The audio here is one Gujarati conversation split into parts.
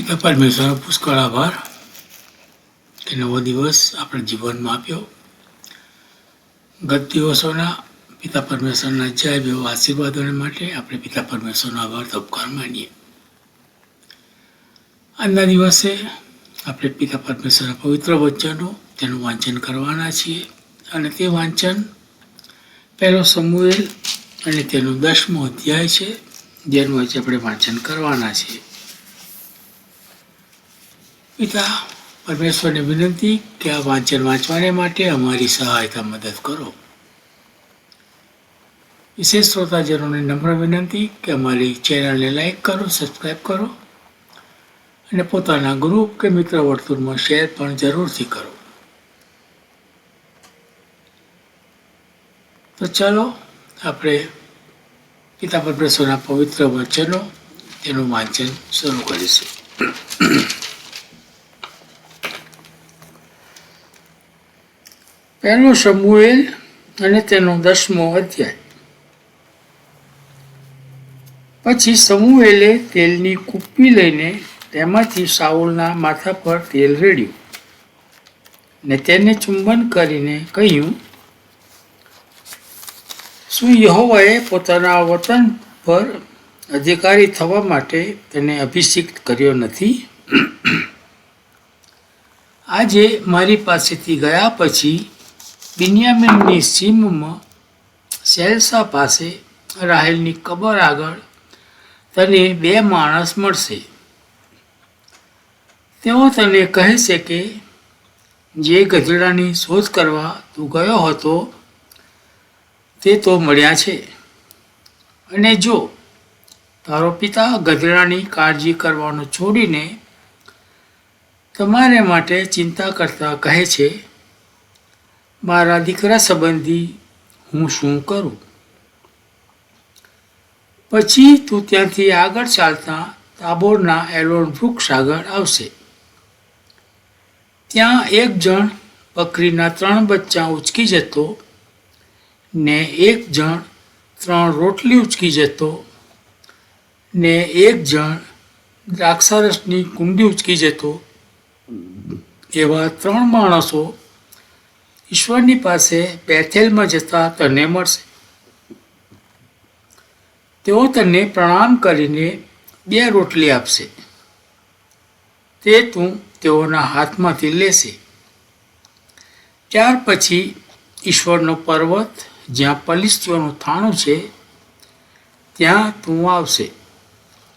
પિતા પરમેશ્વરનો પુષ્કળ આભાર કે નવો દિવસ આપણા જીવનમાં આપ્યો. ગત દિવસોના પિતા પરમેશ્વરના અજાયબ એવા આશીર્વાદોને માટે આપણે પિતા પરમેશ્વરનો આભાર ઉપકાર માનીએ. આજના દિવસે આપણે પિતા પરમેશ્વરના પવિત્ર વચનો તેનું વાંચન કરવાના છીએ અને તે વાંચન પહેલો સમુએલ અને તેનો 10મો અધ્યાય છે, જેનું આજે આપણે વાંચન કરવાના છીએ. પિતા પરમેશ્વરને વિનંતી કે આ વાંચન વાંચવાને માટે અમારી સહાયતા મદદ કરો. વિશેષ શ્રોતાજનોને નમ્ર વિનંતી કે અમારી ચેનલને લાઈક કરો, સબસ્ક્રાઈબ કરો અને પોતાના ગ્રુપ કે મિત્ર વર્તુળમાં શેર પણ જરૂરથી કરો. તો ચાલો આપણે પિતા પરમેશ્વરના પવિત્ર વચનો તેનું વાંચન શરૂ કરીશું. પહેલો સમુએલ અને તેનો 10મો અધ્યાય. પછી સમુએલે તેલની કૂપી લઈને તેમાંથી સાઉલના માથા પર તેલ રેડ્યું ને તેને ચુંબન કરીને કહ્યું, શું યહોવાએ પોતાના વતન પર અધિકારી થવા માટે તેને અભિષિક્ત કર્યો નથી? આજે મારી પાસેથી ગયા પછી બિન્યામીનની સીમમાં સેલ્સા પાસે રાહેલની કબર આગળ તને 2 માણસ મળશે. તેઓ તને કહેશે કે જે ગધેડાની શોધ કરવા તું ગયો હતો તે તો મળ્યા છે, અને જો તારો પિતા ગધેડાની કાળજી કરવાનું છોડીને તમારે માટે ચિંતા કરતા કહે છે, મારા દીકરા સંબંધી હું શું કરું? પછી તું ત્યાંથી આગળ ચાલતા તાબોરના એલોન વૃક્ષ આગળ આવશે. ત્યાં એક જણ બકરીના 3 બચ્ચા ઉચકી જતો ને એક જણ 3 રોટલી ઉચકી જતો ને એક જણ દ્રાક્ષારસની કુંડી ઉચકી જતો, એવા 3 માણસો ઈશ્વરની પાસે બેથેલમાં જતા તને મળશે. તેઓ તને પ્રણામ કરીને 2 રોટલી આપશે. તે તું તેઓના હાથમાંથી લેશે. ત્યાર પછી ઈશ્વરનો પર્વત જ્યાં પલિશ્તીઓનું થાણું છે ત્યાં તું આવશે,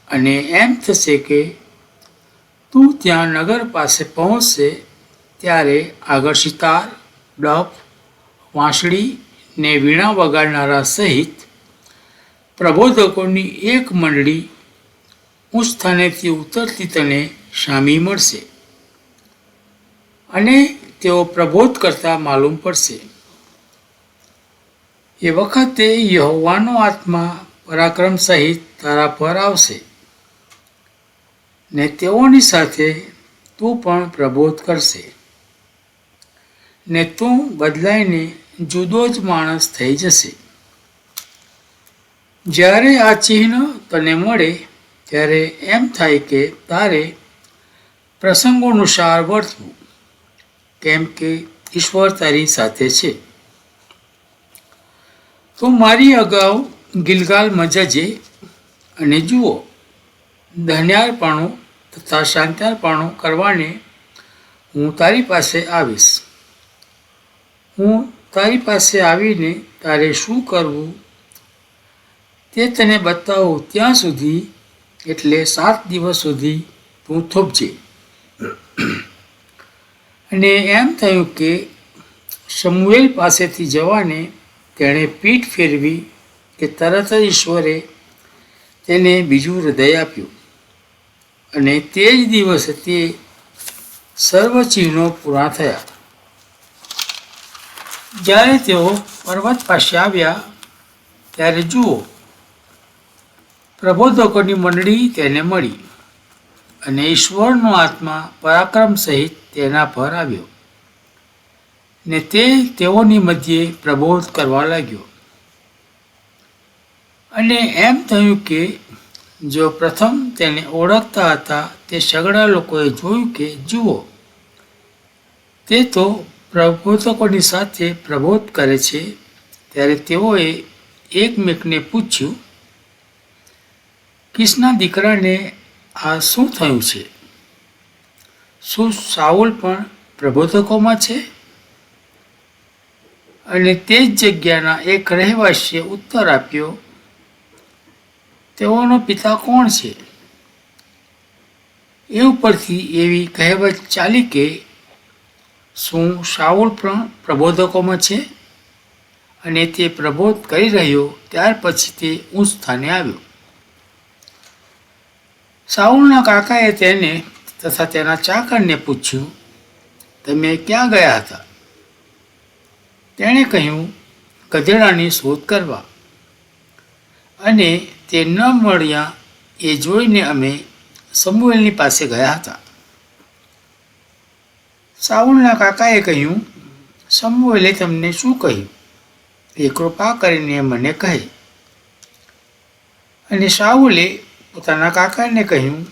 અને એમ થશે કે તું ત્યાં નગર પાસે પહોંચશે ત્યારે આગળ સિતાર, ડફ, વાંસળી ને વીણા વગાડનારા સહિત પ્રબોધકોની એક મંડળી ઉચ્ચ સ્થાનેથી ઉતરતી તને સામી મળશે, અને તેઓ પ્રબોધ કરતા માલુમ પડશે. એ વખતે યહોવાનો આત્મા પરાક્રમ સહિત તારા પર આવશે, ને તેઓની સાથે તું પણ પ્રબોધ કરશે, ને તું બદલાઈને જુદો જ માણસ થઈ જશે. જ્યારે આ ચિહ્ન તને મળે ત્યારે એમ થાય કે તારે પ્રસંગોનુસાર વર્તવું, કેમ કે ઈશ્વર તારી સાથે છે. તો મારી અગાઉ ગિલગાલમાં જજે અને જુઓ, ધન્યાર્પણો તથા શાંત્યાર્પણો કરવાને હું તારી પાસે આવીશ. હું તારી પાસે આવીને તારે શું કરવું તે તને બતાવું ત્યાં સુધી, એટલે 7 દિવસ સુધી તું થોભજે. અને એમ થયું કે સમુએલ પાસેથી જવાને તેણે પીઠ ફેરવી કે તરત જ ઈશ્વરે તેને બીજું હૃદય આપ્યું, અને તે જ દિવસે તે સર્વ ચિહ્નો પૂરા થયા. જ્યારે તેઓ પર્વત પાસે આવ્યા ત્યારે જુઓ, પ્રબોધકોની મંડળી તેને મળી, અને ઈશ્વરનો આત્મા પરાક્રમ સહિત તેના પર આવ્યો, ને તે તેઓની મધ્યે પ્રબોધ કરવા લાગ્યો. અને એમ થયું કે જો પ્રથમ તેને ઓળખતા હતા તે સગડા લોકોએ જોયું કે જુઓ, તે તો પ્રબોધકોની સાથે પ્રબોધ કરે છે. ત્યારે તેઓએ એકમેકને પૂછ્યું, કિસના દીકરાને આ શું થયું છે? શું સાઉલ પણ પ્રબોધકોમાં છે? અને તે જ જગ્યાના એક રહેવાસીએ ઉત્તર આપ્યો, તેઓનો પિતા કોણ છે? એ ઉપરથી એવી કહેવત ચાલી કે શું શાઉલ પણ પ્રબોધકોમાં છે? અને તે પ્રબોધ કરી રહ્યો ત્યાર પછી તે ઊંચ સ્થાને આવ્યો. શાઉલના કાકાએ તેને તથા તેના ચાકરને પૂછ્યું, તમે ક્યાં ગયા હતા? તેણે કહ્યું, ગધેડાની શોધ કરવા. અને તે ન મળ્યા એ જોઈને અમે સમુએલની પાસે ગયા હતા. શાઉલના કાકાએ કહ્યું, સમુએલે તમને શું કહ્યું? એ કૃપા કરીને મને કહે. અને શાઉલે પોતાના કાકાને કહ્યું,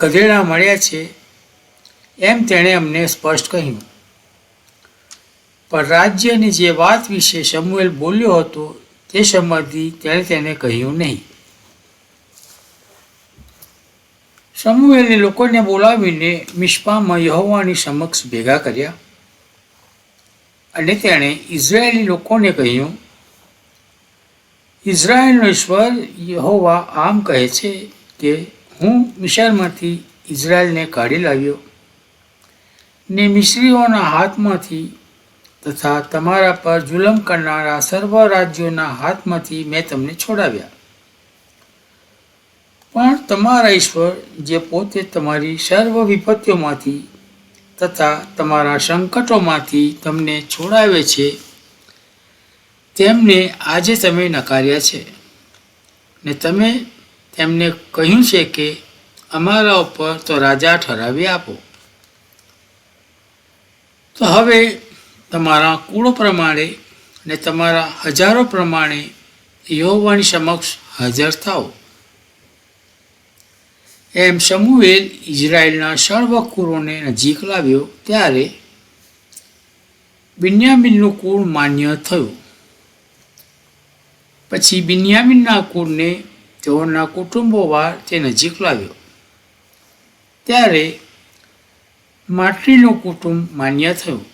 ગધેડા મળ્યા છે એમ તેણે અમને સ્પષ્ટ કહ્યું. પણ રાજ્યની જે વાત વિશે સમુએલ બોલ્યો હતો તે સંબંધી તેણે તેને કહ્યું નહીં. સમુએલે લોકોને બોલાવીને મિસ્પામાં યહોવાની સમક્ષ ભેગા કર્યા. અને તેણે ઇઝરાયેલી લોકોને કહ્યું, ઇઝરાયેલનો ઈશ્વર યહોવા આમ કહે છે કે હું મિસ્રમાંથી ઇઝરાયેલને કાઢી લાવ્યો ને મિસ્રીઓના હાથમાંથી તથા તમારા પર જુલમ કરનારા સર્વ રાજ્યોના હાથમાંથી મેં તમને છોડાવ્યા. પણ તમારા ઈશ્વર જે પોતે તમારી સર્વ વિપત્તિઓમાંથી તથા તમારા સંકટોમાંથી તમને છોડાવે છે તેમને આજે તમે નકાર્યા છે. ને તમે તેમને કહ્યું છે કે અમારા ઉપર તો રાજા ઠરાવી આપો. તો હવે તમારા કુળો પ્રમાણે ને તમારા હજારો પ્રમાણે યહોવાની સમક્ષ હાજર થાઓ. એમ સમુએલ ઇઝરાયેલના સર્વ કુળોને નજીક લાવ્યો ત્યારે બિન્યામીનનું કુળ માન્ય થયું. પછી બિન્યામીનના કુળને તેઓના કુટુંબોવાર તે નજીક લાવ્યો ત્યારે માટલીનું કુટુંબ માન્ય થયું.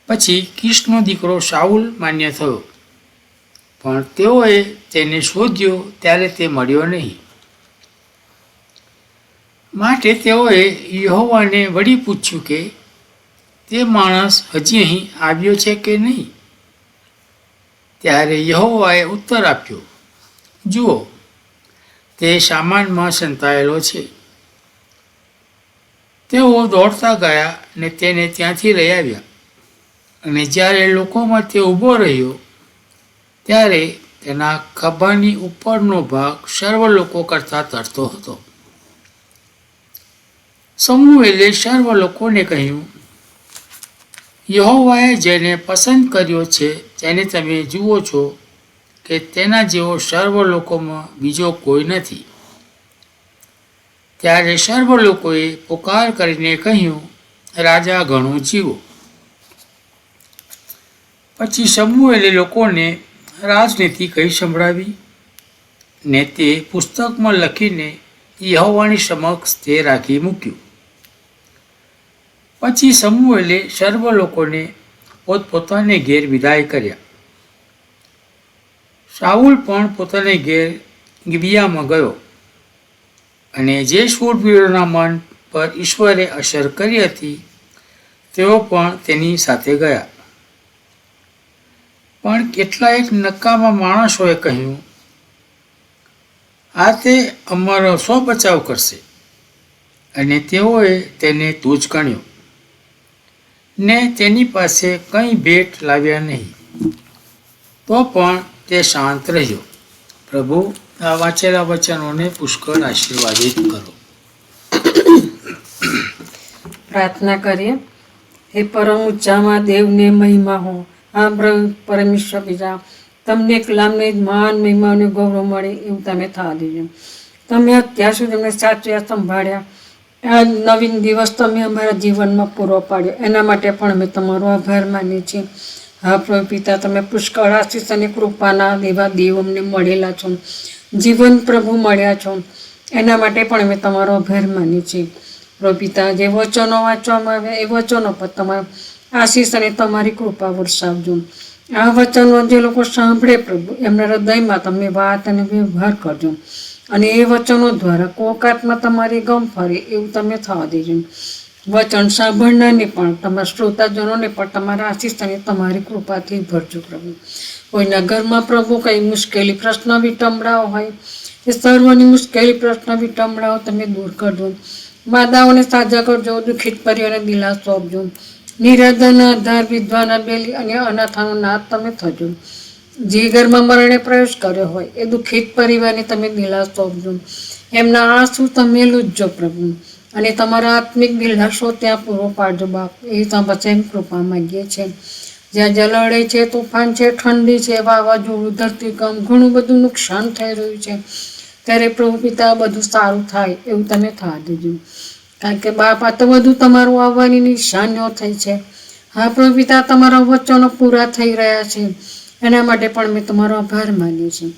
પછી કીશનો દીકરો શાઉલ માન્ય થયો, પણ તેઓએ તેને શોધ્યો ત્યારે તે મળ્યો નહીં. માટે તેઓએ યહોવાને વળી પૂછ્યું કે તે માણસ હજી અહીં આવ્યો છે કે નહીં? ત્યારે યહોવાએ ઉત્તર આપ્યો, જુઓ, તે સામાનમાં સંતાયેલો છે. તેઓ દોડતા ગયા ને તેને ત્યાંથી લઈ આવ્યા. અને જ્યારે લોકોમાં તે ઊભો રહ્યો ત્યારે તેના ખભાની ઉપરનો ભાગ સર્વ લોકો કરતાં તરતો હતો. સમુએલે સર્વ લોકોને કહ્યું, યહોવાએ જેને પસંદ કર્યો છે તેને તમે જુઓ છો કે તેના જેવો સર્વ લોકોમાં બીજો કોઈ નથી. ત્યારે સર્વ લોકોએ પુકાર કરીને કહ્યું, રાજા ઘણો જીવો. પછી સમુએલે લોકોને રાજનીતિ કહી સંભળાવી ને તે પુસ્તકમાં લખીને યહોવાની સમક્ષ તે રાખી મૂક્યું. પછી સમુએલે સર્વ લોકોને પોતપોતાને ઘેર વિદાય કર્યા. શાઉલ પણ પોતાને ઘેર ગિબિયામાં ગયો. અને જે શૂરવીરોના મન પર ઈશ્વરે અસર કરી હતી તેઓ પણ તેની સાથે ગયા. પણ કેટલાક નકામા માણસોએ કહ્યું, આ તે અમારો સ્વ બચાવ કરશે. અને તેઓએ તેને તુચ્છ ગણ્યો ને તેની પાસે કંઈ ભેટ લાવ્યા નહીં. તો પણ તે શાંત રહ્યો. પ્રભુ આ વાંચેલા વચનોને પુષ્કળ આશીર્વાદિત કરો. પ્રાર્થના કરીએ. હે પરમ ઊંચામાં દેવને મહિમા હો. હા પરમેશ્વર પિતા, તમને એકલામને જ માન મહિમા અને ગૌરવ મળે એવું તમે થવા દેજો. તમે અત્યાર સુધી અમને સાચવ્યા, સંભાળ્યા, આ નવીન દિવસ તમે અમારા જીવનમાં પૂરો પાડ્યો એના માટે પણ અમે તમારો આભાર માનીએ છીએ. હા પ્રભુ પિતા, તમે પુષ્કળ આશીષ અને કૃપાના દેવા દેવ અમને મળેલા છો, જીવન પ્રભુ મળ્યા છો, એના માટે પણ અમે તમારો આભાર માનીએ છીએ. પ્રભુ પિતા, જે વચનો વાંચવામાં આવ્યા એ વચનો પર તમારા આશીષ અને તમારી કૃપા વરસાવજો. આ વચનો જે લોકો સાંભળે પ્રભુ, એમના હૃદયમાં તમે વાત અને વ્યવહાર કરજો અને એ વચનો દ્વારા કોકાતમાં તમારી ગમ ફરે એવું તમે થવા દેજો. વચન સાંભળનારને પણ, તમારા શ્રોતાજનોને પણ તમારા આશીષ અને તમારી કૃપાથી ભરજો પ્રભુ. કોઈના ઘરમાં પ્રભુ કંઈ મુશ્કેલી, પ્રશ્ન વિટંબણાઓ હોય, એ સર્વની મુશ્કેલી, પ્રશ્ન વિટંબણાઓ તમે દૂર કરજો. માદાઓને સાજા કરજો, દુઃખિત પરિવારને દિલાસો આપજો. નિરાધાના આધાર, વિધવાના બેલી અને અનાથાનો નાથ તમે થજો. જે ઘરમાં મરણે પ્રવેશ કર્યો હોય એ દુઃખિત પરિવારને તમે દિલાસો આપજો. એમના આંસુ તમે લૂજજો પ્રભુ અને તમારા આત્મિક દિલાસો ત્યાં પૂરો પાડજો બાપ. એ તમે કૃપા માગીએ છીએ. જ્યાં જલડે છે, તોફાન છે, ઠંડી છે, વાવાઝોડું, ધરતીકંપ, ઘણું બધું નુકસાન થઈ રહ્યું છે, ત્યારે પ્રભુ પિતા બધું સારું થાય એવું તમે થવા દેજો. કારણ કે બાપ, આ તો બધું તમારું આવવાની નિશાનીઓ થઈ છે. હા પ્રભુ પિતા, તમારા વચનો પૂરા થઈ રહ્યા છે, એના માટે પણ મેં તમારો આભાર માનીએ છીએ.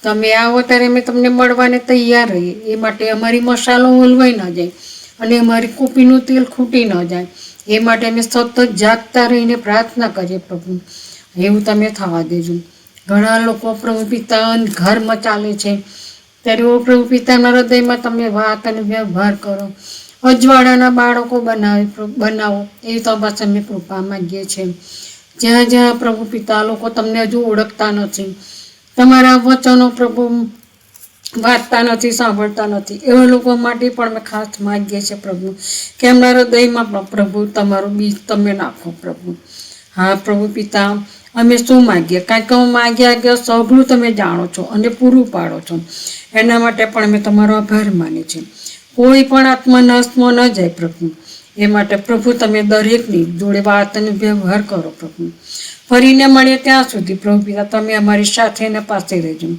તમે આવો ત્યારે અમે તમને મળવાને તૈયાર રહીએ, એ માટે અમારી મસાલો ઓલવાઈ ન જાય અને અમારી કૂપીનું તેલ ખૂટી ન જાય, એ માટે અમે સતત જાગતા રહીને પ્રાર્થના કરીએ પ્રભુ. એવું તમે થવા દેજો. ઘણા લોકો પ્રભુ પિતા ઘરમાં ચાલે છે, ત્યારે ઓ પ્રભુ પિતાના હૃદયમાં તમે વાત અને વ્યવહાર કરો. અજવાળાના બાળકો બનાવો એ તો બસ અમે કૃપા માગીએ છીએ. જ્યાં જ્યાં પ્રભુ પિતા લોકો તમને હજુ ઓળખતા નથી, તમારા વચનો પ્રભુ વાંચતા નથી, સાંભળતા નથી, એવા લોકો માટે પણ અમે ખાસ માગીએ છીએ પ્રભુ કે એમના હૃદયમાં પણ પ્રભુ તમારું બીજ તમે નાખો પ્રભુ. હા પ્રભુ પિતા, અમે શું માગીએ? કાંઈક માગ્યા સઘળું તમે જાણો છો અને પૂરું પાડો છો, એના માટે પણ અમે તમારો આભાર માનીએ છીએ. કોઈ પણ આત્મા નાશમાં ન જાય પ્રભુ, એ માટે પ્રભુ તમે દરેકની જોડે વાત અને વ્યવહાર કરો પ્રભુ. ફરીને મળીએ ત્યાં સુધી પ્રભુ પિતા તમે અમારી સાથે ને પાસે રહેજો.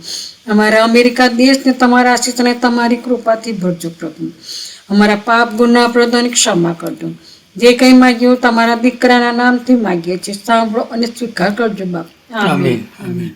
અમારા અમેરિકા દેશને તમારા આશીષ અને તમારી કૃપાથી ભરજો પ્રભુ. અમારા પાપ ગુના અપરાધોની ક્ષમા કરજો. જે કંઈ માગ્યું તમારા દીકરાના નામથી માગીએ છીએ, સાંભળો અને સ્વીકાર કરજો બાપ. આમીન. આમીન.